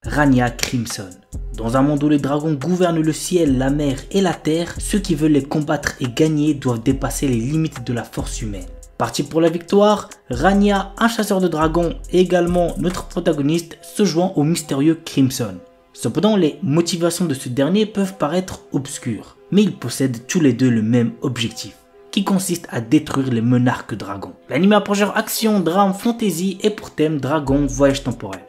Rania Crimson. Dans un monde où les dragons gouvernent le ciel, la mer et la terre, ceux qui veulent les combattre et gagner doivent dépasser les limites de la force humaine. Parti pour la victoire, Rania, un chasseur de dragons et également notre protagoniste, se joint au mystérieux Crimson. Cependant, les motivations de ce dernier peuvent paraître obscures, mais ils possèdent tous les deux le même objectif, qui consiste à détruire les monarques dragons. L'anime a pour genre action, drame, fantasy et pour thème dragon, voyage temporel.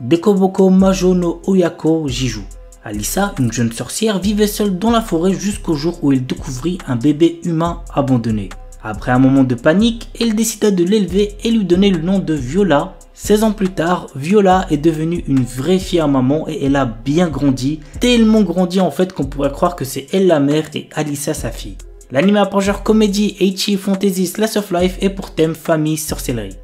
Dekoboko Majo no Oyako Jiju. Alissa, une jeune sorcière, vivait seule dans la forêt jusqu'au jour où elle découvrit un bébé humain abandonné. Après un moment de panique, elle décida de l'élever et lui donner le nom de Viola. 16 ans plus tard, Viola est devenue une vraie fière maman et elle a bien grandi, tellement grandi en fait qu'on pourrait croire que c'est elle la mère et Alissa sa fille. L'anime a pour genre comédie, ecchi, fantasy, slice of life et pour thème famille, sorcellerie.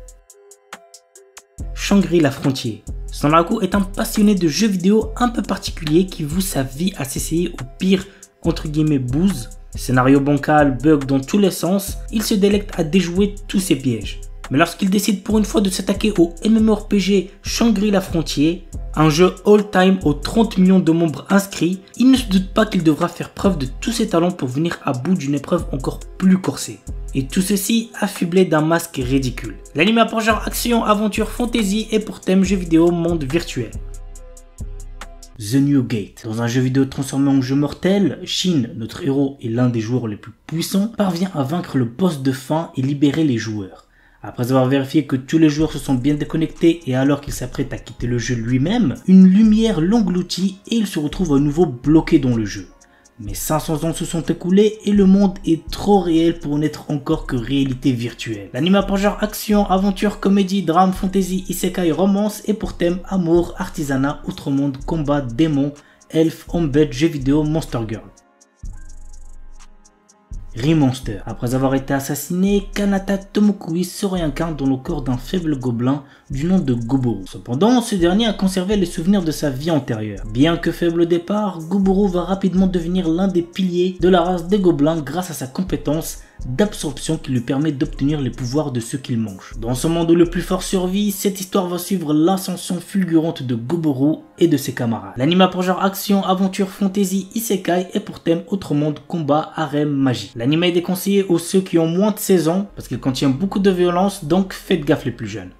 Shangri-La Frontier. Sanraku est un passionné de jeux vidéo un peu particulier qui voue sa vie à s'essayer au pire entre guillemets bouse. Scénario bancal, bug dans tous les sens, il se délecte à déjouer tous ses pièges. Mais lorsqu'il décide pour une fois de s'attaquer au MMORPG Shangri-La Frontier, un jeu all-time aux 30 millions de membres inscrits, il ne se doute pas qu'il devra faire preuve de tous ses talents pour venir à bout d'une épreuve encore plus corsée. Et tout ceci affublé d'un masque ridicule. L'anime a pour genre action, aventure, fantasy et pour thème jeu vidéo monde virtuel. The New Gate. Dans un jeu vidéo transformé en jeu mortel, Shin, notre héros et l'un des joueurs les plus puissants, parvient à vaincre le boss de fin et libérer les joueurs. Après avoir vérifié que tous les joueurs se sont bien déconnectés et alors qu'il s'apprête à quitter le jeu lui-même, une lumière l'engloutit et il se retrouve à nouveau bloqué dans le jeu. Mais 500 ans se sont écoulés et le monde est trop réel pour n'être encore que réalité virtuelle. L'anime a pour genre action, aventure, comédie, drame, fantasy, isekai, romance et pour thème amour, artisanat, outre-monde, combat, démons, elfes, embed, jeux vidéo, monster girl. Remonster. Après avoir été assassiné, Kanata Tomokui se réincarne dans le corps d'un faible gobelin du nom de Goboro. Cependant, ce dernier a conservé les souvenirs de sa vie antérieure. Bien que faible au départ, Goboro va rapidement devenir l'un des piliers de la race des gobelins grâce à sa compétence d'absorption qui lui permet d'obtenir les pouvoirs de ceux qu'il mange. Dans ce monde où le plus fort survit, cette histoire va suivre l'ascension fulgurante de Goboro et de ses camarades. L'anime a pour genre action, aventure, fantasy, isekai et pour thème autre monde, combat, harem, magie. L'anime est déconseillé aux ceux qui ont moins de 16 ans parce qu'il contient beaucoup de violence, donc faites gaffe les plus jeunes.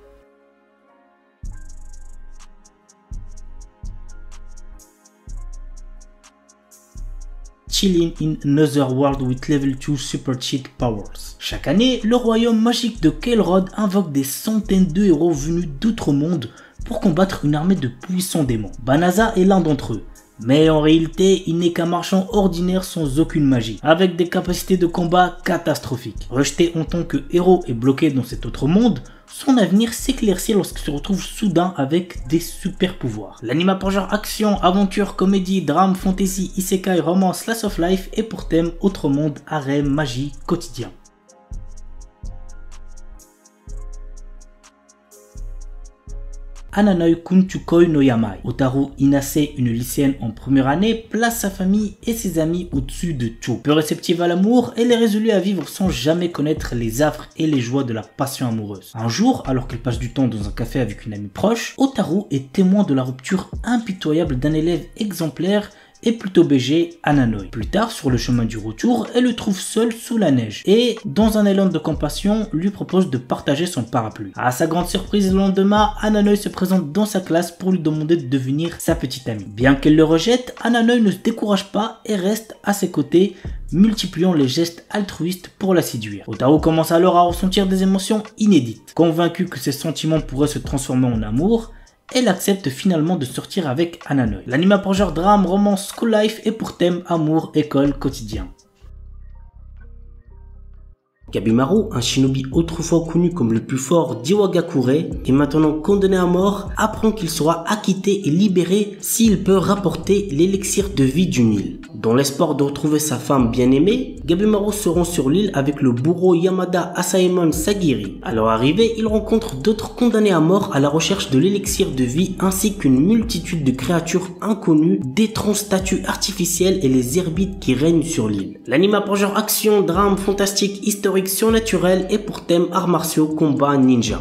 Chilling in Another World with Level 2 Super Cheat Powers. Chaque année, le royaume magique de Kael'Rod invoque des centaines de héros venus d'outre-monde pour combattre une armée de puissants démons. Banaza est l'un d'entre eux. Mais en réalité, il n'est qu'un marchand ordinaire sans aucune magie, avec des capacités de combat catastrophiques. Rejeté en tant que héros et bloqué dans cet autre monde, son avenir s'éclaircit lorsqu'il se retrouve soudain avec des super pouvoirs. L'anime a pour genre action, aventure, comédie, drame, fantasy, isekai, romance, slice of life et pour thème autre monde, harem, magie, quotidien. Ananoi Kunchukoi no Yamai. Otaru Inase, une lycéenne en première année, place sa famille et ses amis au-dessus de tout. Peu réceptive à l'amour, elle est résolue à vivre sans jamais connaître les affres et les joies de la passion amoureuse. Un jour, alors qu'elle passe du temps dans un café avec une amie proche, Otaru est témoin de la rupture impitoyable d'un élève exemplaire et plutôt BG, Ananoi. Plus tard, sur le chemin du retour, elle le trouve seul sous la neige et, dans un élan de compassion, lui propose de partager son parapluie. À sa grande surprise, le lendemain, Ananoi se présente dans sa classe pour lui demander de devenir sa petite amie. Bien qu'elle le rejette, Ananoi ne se décourage pas et reste à ses côtés, multipliant les gestes altruistes pour la séduire. Otaru commence alors à ressentir des émotions inédites. Convaincue que ses sentiments pourraient se transformer en amour, elle accepte finalement de sortir avec Ananoi. L'anime a pour genre drame, romance, school life et pour thème amour, école, quotidien. Gabimaru, un shinobi autrefois connu comme le plus fort d'Iwagakure et maintenant condamné à mort, apprend qu'il sera acquitté et libéré s'il peut rapporter l'élixir de vie du Nil. Dans l'espoir de retrouver sa femme bien-aimée, Gabimaru se rend sur l'île avec le bourreau Yamada Asaemon Sagiri. À leur arrivée, il rencontre d'autres condamnés à mort à la recherche de l'élixir de vie ainsi qu'une multitude de créatures inconnues, d'étranges statues artificielles et les herbites qui règnent sur l'île. L'anime a pour genre action, drame, fantastique, historique, surnaturel et pour thème arts martiaux, combat, ninja.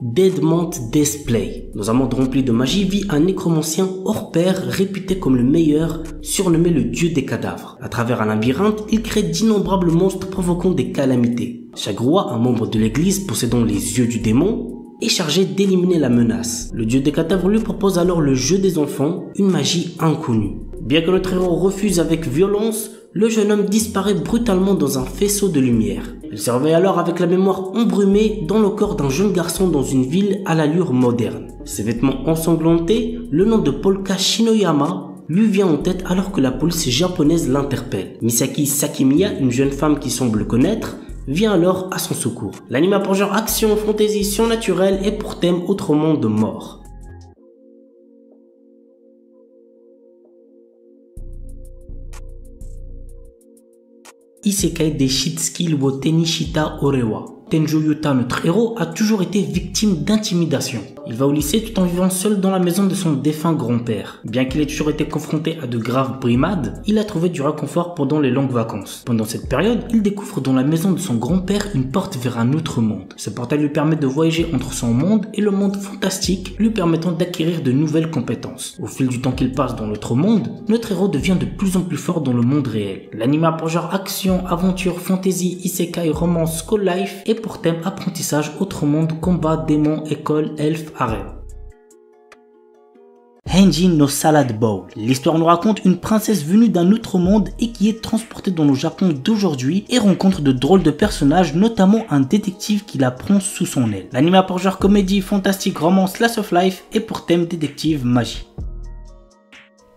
Deadmont Display. Dans un monde rempli de magie vit un nécromancien hors pair réputé comme le meilleur, surnommé le dieu des cadavres. À travers un labyrinthe, il crée d'innombrables monstres provoquant des calamités. Chaque roi, un membre de l'église possédant les yeux du démon, est chargé d'éliminer la menace. Le dieu des cadavres lui propose alors le jeu des enfants, une magie inconnue. Bien que notre héros refuse avec violence, le jeune homme disparaît brutalement dans un faisceau de lumière. Il se réveille alors avec la mémoire embrumée dans le corps d'un jeune garçon dans une ville à l'allure moderne. Ses vêtements ensanglantés, le nom de Polka Shinoyama lui vient en tête alors que la police japonaise l'interpelle. Misaki Sakimiya, une jeune femme qui semble le connaître, vient alors à son secours. L'anime a pour genre action, fantasy, surnaturel et pour thème autre monde de mort. Isekai des Shitsuki wo Tenishita Orewa. Tenjo Yuta, notre héros, a toujours été victime d'intimidation. Il va au lycée tout en vivant seul dans la maison de son défunt grand-père. Bien qu'il ait toujours été confronté à de graves brimades, il a trouvé du réconfort pendant les longues vacances. Pendant cette période, il découvre dans la maison de son grand-père une porte vers un autre monde. Ce portail lui permet de voyager entre son monde et le monde fantastique, lui permettant d'acquérir de nouvelles compétences. Au fil du temps qu'il passe dans l'autre monde, notre héros devient de plus en plus fort dans le monde réel. L'anime a pour genre action, aventure, fantasy, isekai, romance, school life et pour thème apprentissage, autre monde, combat, démon, école, elfe, harem. Henjin no Salad Bowl. L'histoire nous raconte une princesse venue d'un autre monde et qui est transportée dans le Japon d'aujourd'hui et rencontre de drôles de personnages, notamment un détective qui la prend sous son aile. L'anime a pour genre comédie, fantastique, romance, slice of life et pour thème détective, magie.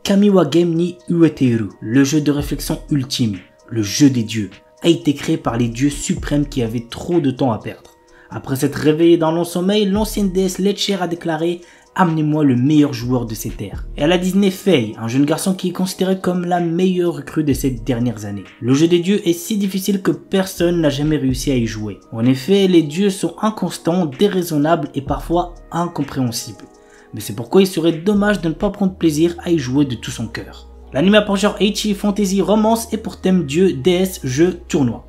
Kamiwa Game ni Ueteru, le jeu de réflexion ultime, le jeu des dieux, a été créé par les dieux suprêmes qui avaient trop de temps à perdre. Après s'être réveillé dans long sommeil, l'ancienne déesse Letcher a déclaré « Amenez-moi le meilleur joueur de ces terres ». Et elle a désigné Fei, un jeune garçon qui est considéré comme la meilleure recrue de ces dernières années. Le jeu des dieux est si difficile que personne n'a jamais réussi à y jouer. En effet, les dieux sont inconstants, déraisonnables et parfois incompréhensibles. Mais c'est pourquoi il serait dommage de ne pas prendre plaisir à y jouer de tout son cœur. L'anime a pour genre ecchi, fantasy, romance et pour thème dieu, déesse, jeu, tournoi.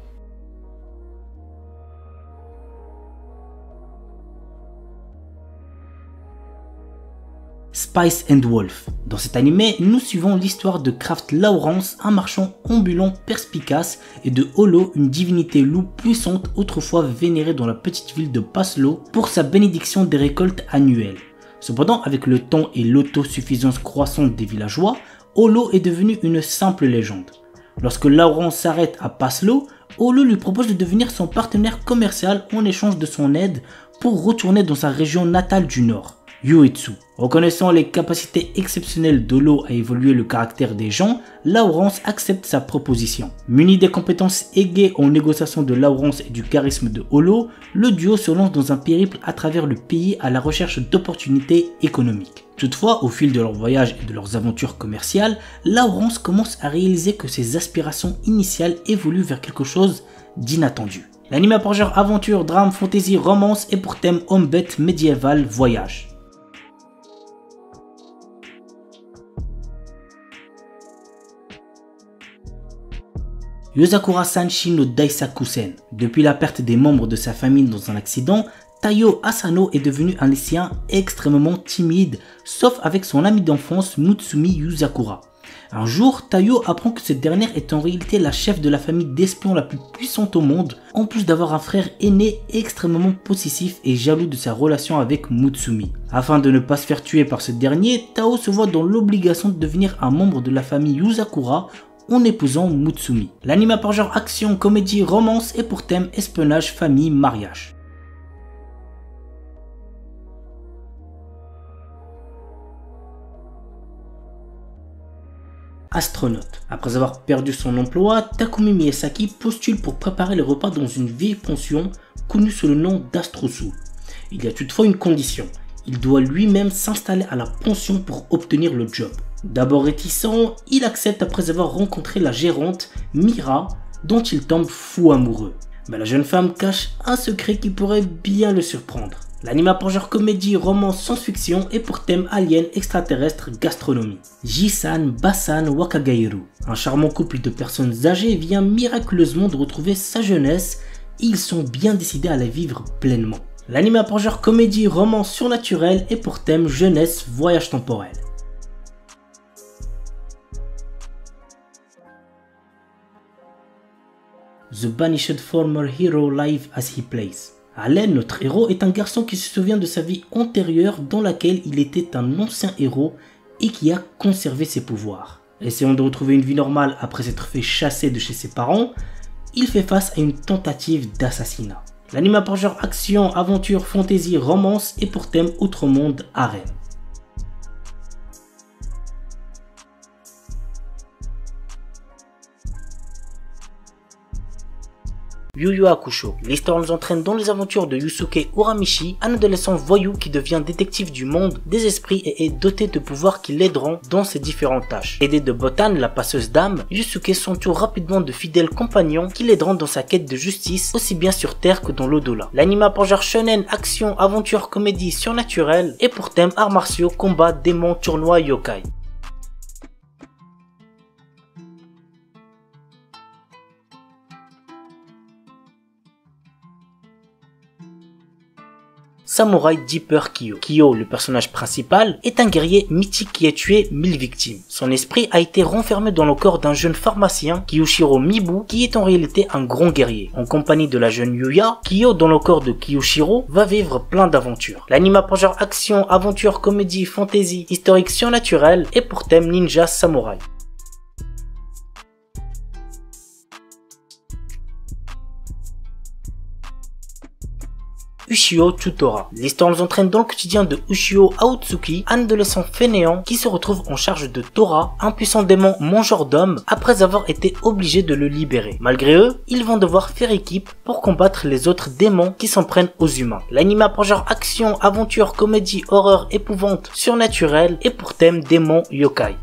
Spice and Wolf. Dans cet animé, nous suivons l'histoire de Kraft Lawrence, un marchand ambulant perspicace, et de Holo, une divinité loup puissante autrefois vénérée dans la petite ville de Paslo pour sa bénédiction des récoltes annuelles. Cependant, avec le temps et l'autosuffisance croissante des villageois, Holo est devenu une simple légende. Lorsque Lawrence s'arrête à Paslo, Holo lui propose de devenir son partenaire commercial en échange de son aide pour retourner dans sa région natale du nord, Uetsu. Reconnaissant les capacités exceptionnelles d'Holo à évoluer le caractère des gens, Lawrence accepte sa proposition. Muni des compétences aiguës en négociation de Lawrence et du charisme de Holo, le duo se lance dans un périple à travers le pays à la recherche d'opportunités économiques. Toutefois, au fil de leur voyage et de leurs aventures commerciales, Lawrence commence à réaliser que ses aspirations initiales évoluent vers quelque chose d'inattendu. L'anime a pour genre aventure, drame, fantasy, romance et pour thème homme-bête, médiéval, voyage. Yozakura Sanshi no Daisakusen. Depuis la perte des membres de sa famille dans un accident, Taiyo Asano est devenu un lycéen extrêmement timide, sauf avec son ami d'enfance Mutsumi Yuzakura. Un jour, Taiyo apprend que cette dernière est en réalité la chef de la famille d'espions la plus puissante au monde, en plus d'avoir un frère aîné extrêmement possessif et jaloux de sa relation avec Mutsumi. Afin de ne pas se faire tuer par ce dernier, Tao se voit dans l'obligation de devenir un membre de la famille Yuzakura en épousant Mutsumi. L'anime a pour genre action, comédie, romance et pour thème espionnage, famille, mariage. astronaute. Après avoir perdu son emploi, Takumi Miyazaki postule pour préparer les repas dans une vieille pension connue sous le nom d'Astro-Sou. Il y a toutefois une condition, il doit lui-même s'installer à la pension pour obtenir le job. D'abord réticent, il accepte après avoir rencontré la gérante Mira, dont il tombe fou amoureux. Mais la jeune femme cache un secret qui pourrait bien le surprendre. L'anime a pour genre comédie, romance, science-fiction et pour thème alien, extraterrestre, gastronomie. Jisan Basan Wakagairu, un charmant couple de personnes âgées vient miraculeusement de retrouver sa jeunesse et ils sont bien décidés à la vivre pleinement. L'anime a pour genre comédie, romance surnaturelle et pour thème jeunesse, voyage temporel. The Banished Former Hero Live as He Plays. Allen, notre héros, est un garçon qui se souvient de sa vie antérieure dans laquelle il était un ancien héros et qui a conservé ses pouvoirs. Essayant de retrouver une vie normale après s'être fait chasser de chez ses parents, il fait face à une tentative d'assassinat. L'anime a pour genre action, aventure, fantasy, romance et pour thème outre-monde, harem. Yu Yu Hakusho. L'histoire nous entraîne dans les aventures de Yusuke Uramichi, un adolescent voyou qui devient détective du monde des esprits et est doté de pouvoirs qui l'aideront dans ses différentes tâches. Aidé de Botan, la passeuse d'âme, Yusuke s'entoure rapidement de fidèles compagnons qui l'aideront dans sa quête de justice, aussi bien sur Terre que dans l'au-delà. L'anime a pour genre shonen, action, aventure, comédie surnaturelle et pour thème arts martiaux, combat, démons, tournois, yokai. Samurai Deeper Kyo. Kyo, le personnage principal, est un guerrier mythique qui a tué 1000 victimes. Son esprit a été renfermé dans le corps d'un jeune pharmacien, Kiyoshiro Mibu, qui est en réalité un grand guerrier. En compagnie de la jeune Yuya, Kyo, dans le corps de Kiyoshiro, va vivre plein d'aventures. L'anime a pour genre action, aventure, comédie, fantasy, historique surnaturelle et pour thème ninja samouraï. Ushio Chutora. L'histoire nous entraîne dans le quotidien de Ushio Aotsuki, un adolescent fainéant qui se retrouve en charge de Tora, un puissant démon mangeur d'hommes, après avoir été obligé de le libérer. Malgré eux, ils vont devoir faire équipe pour combattre les autres démons qui s'en prennent aux humains. L'anime a pour genre action, aventure, comédie, horreur, épouvante, surnaturelle et pour thème démon yokai.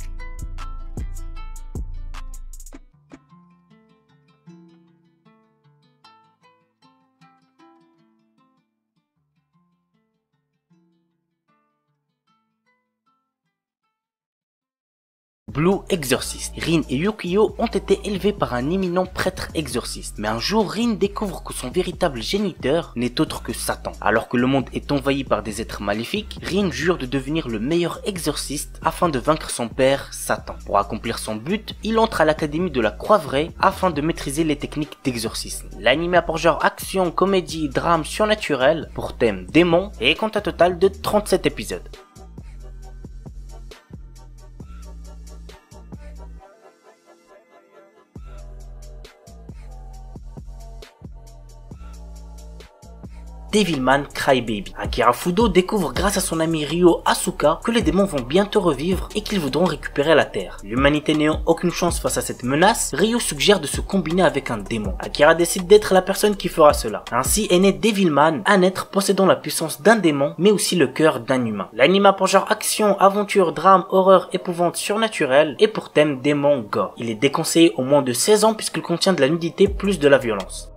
Blue Exorcist. Rin et Yukio ont été élevés par un éminent prêtre exorciste. Mais un jour, Rin découvre que son véritable géniteur n'est autre que Satan. Alors que le monde est envahi par des êtres maléfiques, Rin jure de devenir le meilleur exorciste afin de vaincre son père, Satan. Pour accomplir son but, il entre à l'académie de la Croix-Vraie afin de maîtriser les techniques d'exorcisme. L'anime a pour genre action, comédie, drame surnaturel, pour thème démon et compte un total de 37 épisodes. Devilman Crybaby. Akira Fudo découvre grâce à son ami Ryo Asuka que les démons vont bientôt revivre et qu'ils voudront récupérer la Terre. L'humanité n'ayant aucune chance face à cette menace, Ryo suggère de se combiner avec un démon. Akira décide d'être la personne qui fera cela. Ainsi est né Devilman, un être possédant la puissance d'un démon mais aussi le cœur d'un humain. L'anime a pour genre action, aventure, drame, horreur, épouvante, surnaturelle et pour thème démon gore. Il est déconseillé au moins de 16 ans puisqu'il contient de la nudité plus de la violence.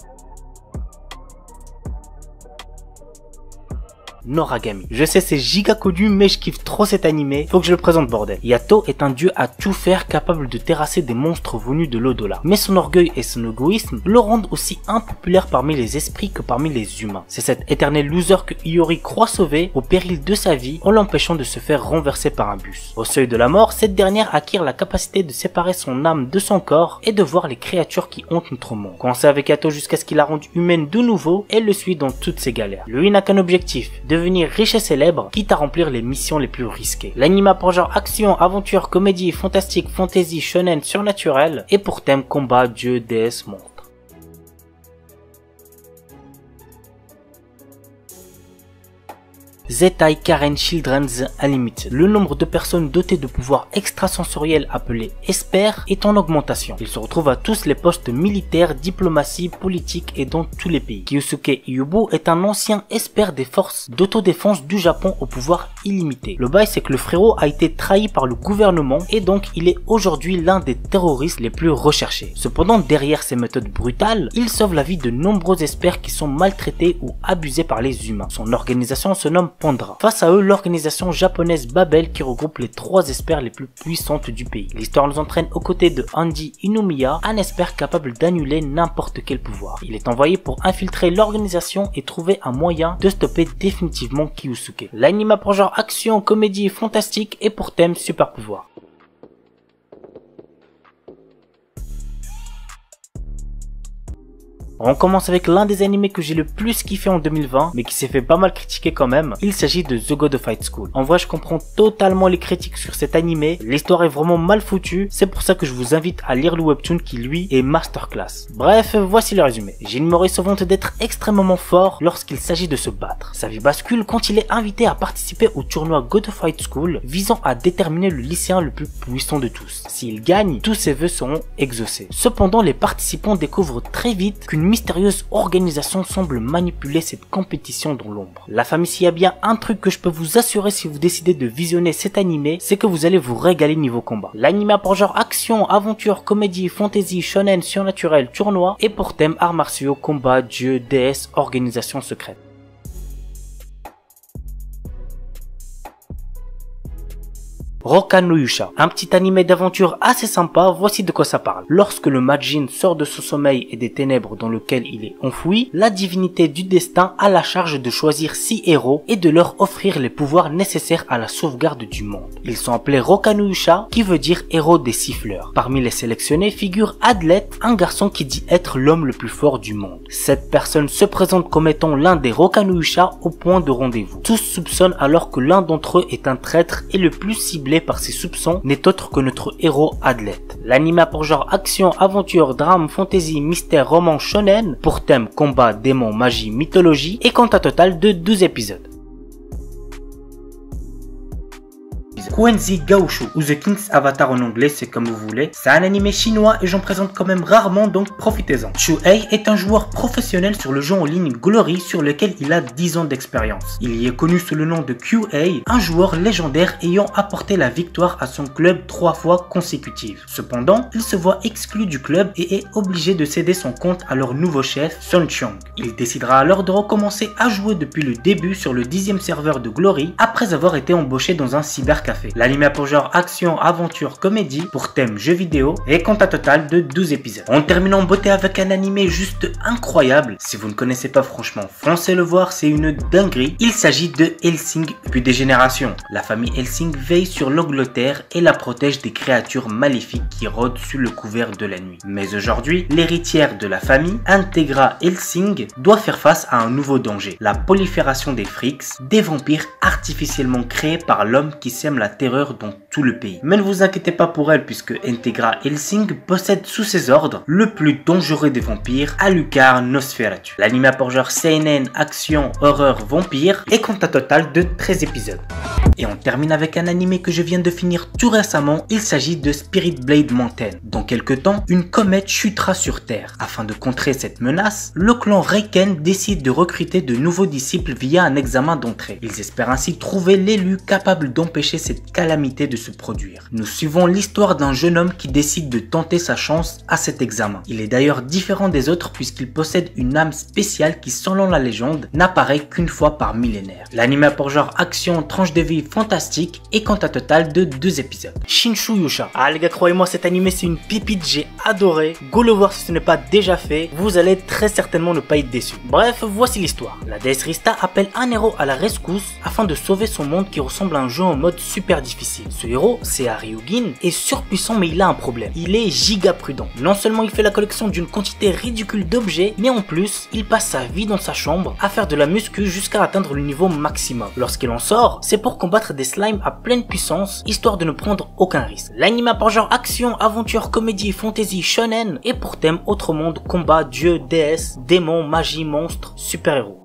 Noragami. Je sais c'est giga connu mais je kiffe trop cet animé, faut que je le présente bordel. Yato est un dieu à tout faire capable de terrasser des monstres venus de l'au-delà. Mais son orgueil et son égoïsme le rendent aussi impopulaire parmi les esprits que parmi les humains. C'est cet éternel loser que Iori croit sauver au péril de sa vie en l'empêchant de se faire renverser par un bus. Au seuil de la mort, cette dernière acquiert la capacité de séparer son âme de son corps et de voir les créatures qui hantent notre monde. Coincée avec Yato jusqu'à ce qu'il la rende humaine de nouveau, elle le suit dans toutes ses galères. Lui n'a qu'un objectif, devenir riche et célèbre, quitte à remplir les missions les plus risquées. L'anime a pour genre action, aventure, comédie, fantastique, fantasy, shonen, surnaturel et pour thème combat, dieu, déesse, monstre. Zettai Karen Children's Unlimited. Le nombre de personnes dotées de pouvoirs extrasensoriels appelés Esper est en augmentation. Ils se retrouvent à tous les postes militaires, diplomatie, politique et dans tous les pays. Kyosuke Yubu est un ancien Esper des forces d'autodéfense du Japon au pouvoir illimité. Le bail c'est que le frérot a été trahi par le gouvernement et donc il est aujourd'hui l'un des terroristes les plus recherchés. Cependant, derrière ces méthodes brutales, il sauve la vie de nombreux Espers qui sont maltraités ou abusés par les humains. Son organisation se nomme Pandra. Face à eux, l'organisation japonaise Babel qui regroupe les 3 Espers les plus puissantes du pays. L'histoire nous entraîne aux côtés de Andy Inomiya, un Esper capable d'annuler n'importe quel pouvoir. Il est envoyé pour infiltrer l'organisation et trouver un moyen de stopper définitivement Kyosuke. L'anime a pour genre action, comédie, fantastique et pour thème super pouvoir. On commence avec l'un des animés que j'ai le plus kiffé en 2020, mais qui s'est fait pas mal critiquer quand même. Il s'agit de The God of Fight School. En vrai, je comprends totalement les critiques sur cet animé. L'histoire est vraiment mal foutue. C'est pour ça que je vous invite à lire le webtoon qui, lui, est masterclass. Bref, voici le résumé. Jinmori se vante d'être extrêmement fort lorsqu'il s'agit de se battre. Sa vie bascule quand il est invité à participer au tournoi God of Fight School, visant à déterminer le lycéen le plus puissant de tous. S'il gagne, tous ses vœux seront exaucés. Cependant, les participants découvrent très vite qu'une mystérieuse organisation semble manipuler cette compétition dans l'ombre. La famille, s'il y a bien un truc que je peux vous assurer si vous décidez de visionner cet animé, c'est que vous allez vous régaler niveau combat. L'anime a pour genre action, aventure, comédie, fantasy, shonen, surnaturel, tournoi et pour thème arts martiaux, combat, dieu, déesse, organisation secrète. Roka no Yusha, un petit animé d'aventure assez sympa, voici de quoi ça parle. Lorsque le Majin sort de son sommeil et des ténèbres dans lequel il est enfoui, la divinité du destin a la charge de choisir 6 héros et de leur offrir les pouvoirs nécessaires à la sauvegarde du monde. Ils sont appelés Roka no Yusha, qui veut dire héros des siffleurs. Parmi les sélectionnés figure Adlet, un garçon qui dit être l'homme le plus fort du monde. Cette personne se présente comme étant l'un des Roka no Yusha au point de rendez-vous. Tous soupçonnent alors que l'un d'entre eux est un traître et le plus ciblé par ses soupçons n'est autre que notre héros Adlet. L'anime a pour genre action, aventure, drame, fantasy, mystère, roman, shonen, pour thème combat, démons, magie, mythologie et compte un total de 12 épisodes. Quenzi Gaoshu ou The King's Avatar en anglais, c'est comme vous voulez. C'est un animé chinois et j'en présente quand même rarement, donc profitez-en. Shuhei est un joueur professionnel sur le jeu en ligne Glory sur lequel il a 10 ans d'expérience. Il y est connu sous le nom de QA, un joueur légendaire ayant apporté la victoire à son club 3 fois consécutives. Cependant, il se voit exclu du club et est obligé de céder son compte à leur nouveau chef, Sun Chong. Il décidera alors de recommencer à jouer depuis le début sur le 10e serveur de Glory après avoir été embauché dans un cybercafé. L'anime a pour genre action, aventure, comédie, pour thème jeux vidéo et compte un total de 12 épisodes. On termine en beauté avec un animé juste incroyable. Si vous ne connaissez pas, franchement, foncez le voir, c'est une dinguerie. Il s'agit de Hellsing depuis des générations. La famille Hellsing veille sur l'Angleterre et la protège des créatures maléfiques qui rôdent sous le couvert de la nuit. Mais aujourd'hui, l'héritière de la famille, Integra Hellsing, doit faire face à un nouveau danger. La prolifération des freaks, des vampires artificiellement créés par l'homme qui sème la terreur dans tout le pays. Mais ne vous inquiétez pas pour elle puisque Integra Hellsing possède sous ses ordres le plus dangereux des vampires, Alucard Nosferatu. L'anime a pour genre seinen, action, horreur, vampire et compte un total de 13 épisodes. Et on termine avec un animé que je viens de finir tout récemment, il s'agit de Spirit Blade Mountain. Dans quelques temps, une comète chutera sur Terre. Afin de contrer cette menace, le clan Reiken décide de recruter de nouveaux disciples via un examen d'entrée. Ils espèrent ainsi trouver l'élu capable d'empêcher cette calamité de se produire. Nous suivons l'histoire d'un jeune homme qui décide de tenter sa chance à cet examen. Il est d'ailleurs différent des autres puisqu'il possède une âme spéciale qui, selon la légende, n'apparaît qu'une fois par millénaire. L'anime a pour genre action, tranche de vie fantastique et compte un total de 2 épisodes. Shinshu Yusha. Ah les gars, croyez-moi, cet animé c'est une pépite, j'ai adoré. Go le voir si ce n'est pas déjà fait, vous allez très certainement ne pas être déçu. Bref, voici l'histoire. La déesse Rista appelle un héros à la rescousse afin de sauver son monde qui ressemble à un jeu en mode super difficile. Ce héros, c'est Haryugin, est surpuissant mais il a un problème. Il est giga prudent. Non seulement il fait la collection d'une quantité ridicule d'objets, mais en plus, il passe sa vie dans sa chambre à faire de la muscu jusqu'à atteindre le niveau maximum. Lorsqu'il en sort, c'est pour combattre des slimes à pleine puissance, histoire de ne prendre aucun risque. L'anime a par genre action, aventure, comédie, fantasy, shonen, et pour thème autre monde, combat, dieu, déesse, démons, magie, monstres, super-héros.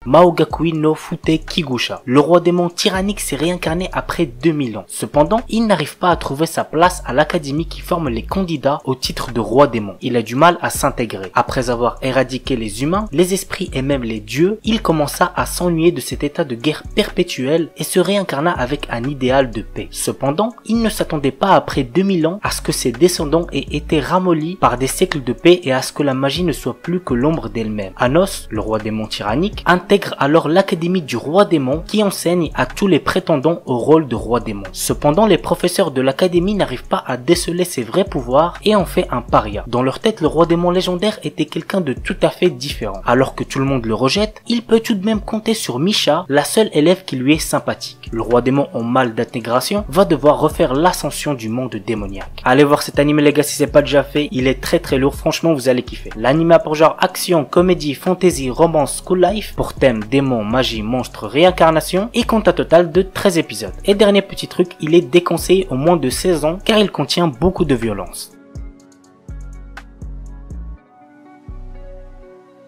Maogakui no Fute Kigusha. Le roi démon tyrannique s'est réincarné après 2000 ans. Cependant, il n'arrive pas à trouver sa place à l'académie qui forme les candidats au titre de roi démon. Il a du mal à s'intégrer. Après avoir éradiqué les humains, les esprits et même les dieux, il commença à s'ennuyer de cet état de guerre perpétuelle et se réincarna avec un idéal de paix. Cependant, il ne s'attendait pas après 2000 ans à ce que ses descendants aient été ramollis par des siècles de paix et à ce que la magie ne soit plus que l'ombre d'elle-même. Anos, le roi démon tyrannique, intègre alors l'académie du roi démon qui enseigne à tous les prétendants au rôle de roi démon. Cependant, les professeurs de l'académie n'arrivent pas à déceler ses vrais pouvoirs et en fait un paria. Dans leur tête, le roi démon légendaire était quelqu'un de tout à fait différent. Alors que tout le monde le rejette, il peut tout de même compter sur Misha, la seule élève qui lui est sympathique. Le roi démon en mal d'intégration va devoir refaire l'ascension du monde démoniaque. Allez voir cet anime les gars si c'est pas déjà fait, il est très lourd, franchement vous allez kiffer. L'anime a pour genre action, comédie, fantasy, romance, school life, pour thème démon, magie, monstre, réincarnation et compte à total de 13 épisodes. Et dernier petit truc, il est déconseillé au moins de 16 ans car il contient beaucoup de violence.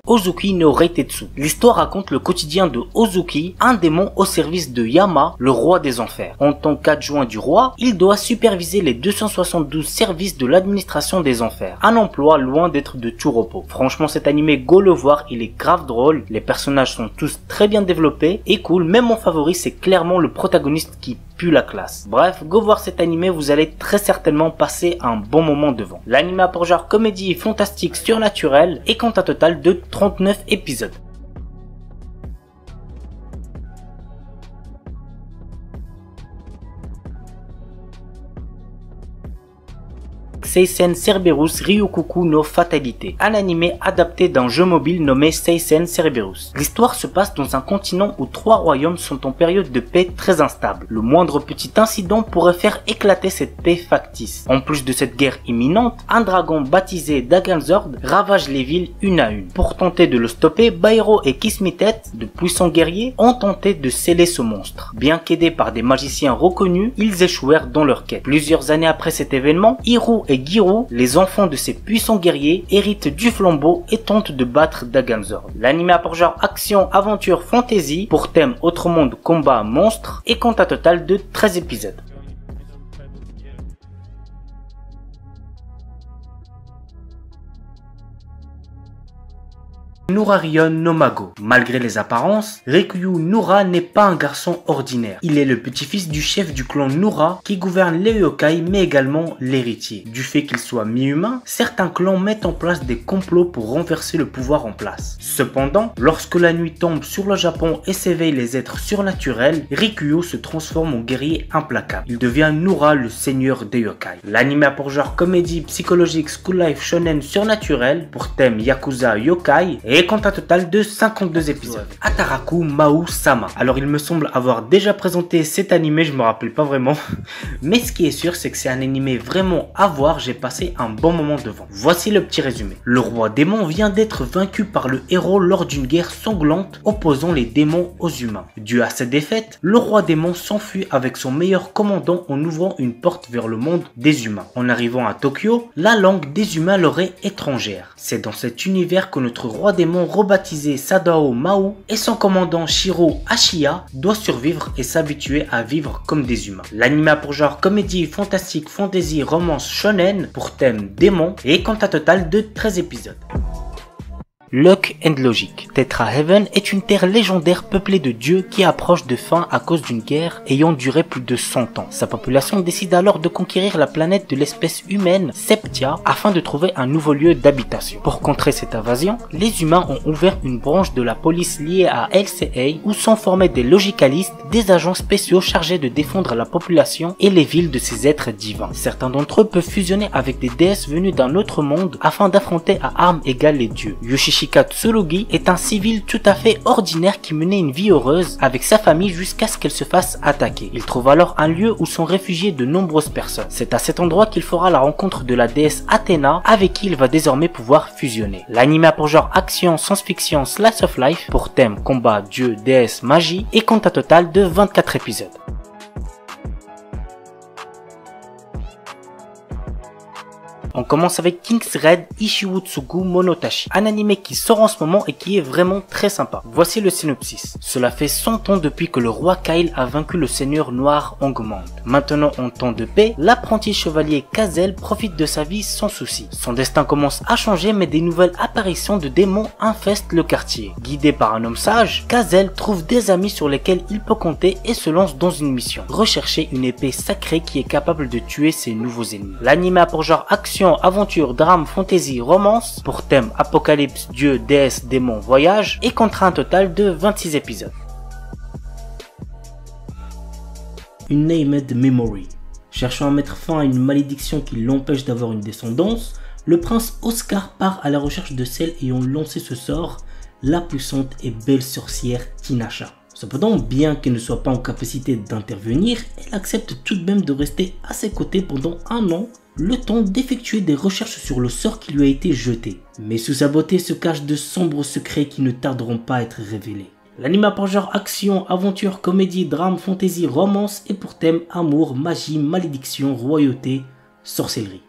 Ozuki no Reitetsu. L'histoire raconte le quotidien de Ozuki, un démon au service de Yama, le roi des enfers. En tant qu'adjoint du roi, il doit superviser les 272 services de l'administration des enfers. Un emploi loin d'être de tout repos. Franchement cet animé, go le voir, il est grave drôle, les personnages sont tous très bien développés et cool, même mon favori c'est clairement le protagoniste qui pue la classe. Bref, go voir cet animé, vous allez très certainement passer un bon moment devant. L'anime a pour genre comédie fantastique surnaturelle et compte un total de 39 épisodes. Seisen Cerberus Ryukuku no Fatalité, un animé adapté d'un jeu mobile nommé Seisen Cerberus. L'histoire se passe dans un continent où 3 royaumes sont en période de paix très instable. Le moindre petit incident pourrait faire éclater cette paix factice. En plus de cette guerre imminente, un dragon baptisé Daganzord ravage les villes une à une. Pour tenter de le stopper, Bairo et Kismitet, de puissants guerriers, ont tenté de sceller ce monstre. Bien qu'aidés par des magiciens reconnus, ils échouèrent dans leur quête. Plusieurs années après cet événement, Hiru et Giru, les enfants de ces puissants guerriers, héritent du flambeau et tentent de battre Daganzord. L'anime a pour genre action, aventure, fantasy, pour thème autre monde, combat, monstre, et compte un total de 13 épisodes. Nurarion no Mago. Malgré les apparences, Rikuyu Nura n'est pas un garçon ordinaire. Il est le petit-fils du chef du clan Nura qui gouverne les yokai mais également l'héritier. Du fait qu'il soit mi-humain, certains clans mettent en place des complots pour renverser le pouvoir en place. Cependant, lorsque la nuit tombe sur le Japon et s'éveillent les êtres surnaturels, Rikuyu se transforme en guerrier implacable. Il devient Nura, le seigneur des yokai. L'anime a pour genre comédie psychologique school life shonen surnaturel pour thème Yakuza yokai et compte un total de 52 épisodes. Ataraku Mau Sama. Alors il me semble avoir déjà présenté cet animé, je me rappelle pas vraiment. Mais ce qui est sûr c'est que c'est un animé vraiment à voir, j'ai passé un bon moment devant. Voici le petit résumé. Le roi démon vient d'être vaincu par le héros lors d'une guerre sanglante opposant les démons aux humains. Dû à cette défaite, le roi démon s'enfuit avec son meilleur commandant en ouvrant une porte vers le monde des humains. En arrivant à Tokyo, la langue des humains leur est étrangère. C'est dans cet univers que notre roi démon rebaptisé Sadao Mau et son commandant Shiro Ashiya doit survivre et s'habituer à vivre comme des humains. L'anime a pour genre comédie fantastique, fantasy, romance shonen pour thème démon et compte un total de 13 épisodes. Luck and Logic. Tetrahaven est une terre légendaire peuplée de dieux qui approche de fin à cause d'une guerre ayant duré plus de 100 ans. Sa population décide alors de conquérir la planète de l'espèce humaine, Septia, afin de trouver un nouveau lieu d'habitation. Pour contrer cette invasion, les humains ont ouvert une branche de la police liée à LCA où sont formés des logicalistes, des agents spéciaux chargés de défendre la population et les villes de ces êtres divins. Certains d'entre eux peuvent fusionner avec des déesses venues d'un autre monde afin d'affronter à armes égales les dieux. Yoshishika Tsurugi est un civil tout à fait ordinaire qui menait une vie heureuse avec sa famille jusqu'à ce qu'elle se fasse attaquer. Il trouve alors un lieu où sont réfugiés de nombreuses personnes. C'est à cet endroit qu'il fera la rencontre de la déesse Athéna avec qui il va désormais pouvoir fusionner. L'anime a pour genre action, science-fiction, slice of life pour thème combat, dieu, déesse, magie et compte un total de 24 épisodes. On commence avec King's Raid Ishiwotsugu Monotachi, un anime qui sort en ce moment et qui est vraiment très sympa. Voici le synopsis. Cela fait 100 ans depuis que le roi Kyle a vaincu le seigneur noir Angmand. Maintenant en temps de paix, l'apprenti chevalier Kazel profite de sa vie sans souci. Son destin commence à changer mais des nouvelles apparitions de démons infestent le quartier. Guidé par un homme sage, Kazel trouve des amis sur lesquels il peut compter et se lance dans une mission. Rechercher une épée sacrée qui est capable de tuer ses nouveaux ennemis. L'anime a pour genre action, aventure, drame, fantasy, romance, pour thème apocalypse, dieu, déesse, démon, voyage, et comptera un total de 26 épisodes. Une Named Memory. Cherchant à mettre fin à une malédiction qui l'empêche d'avoir une descendance, le prince Oscar part à la recherche de celle ayant lancé ce sort, la puissante et belle sorcière Tinasha. Cependant, bien qu'elle ne soit pas en capacité d'intervenir, elle accepte tout de même de rester à ses côtés pendant un an, le temps d'effectuer des recherches sur le sort qui lui a été jeté. Mais sous sa beauté se cachent de sombres secrets qui ne tarderont pas à être révélés. L'anime a pour genre action, aventure, comédie, drame, fantasy, romance et pour thème amour, magie, malédiction, royauté, sorcellerie.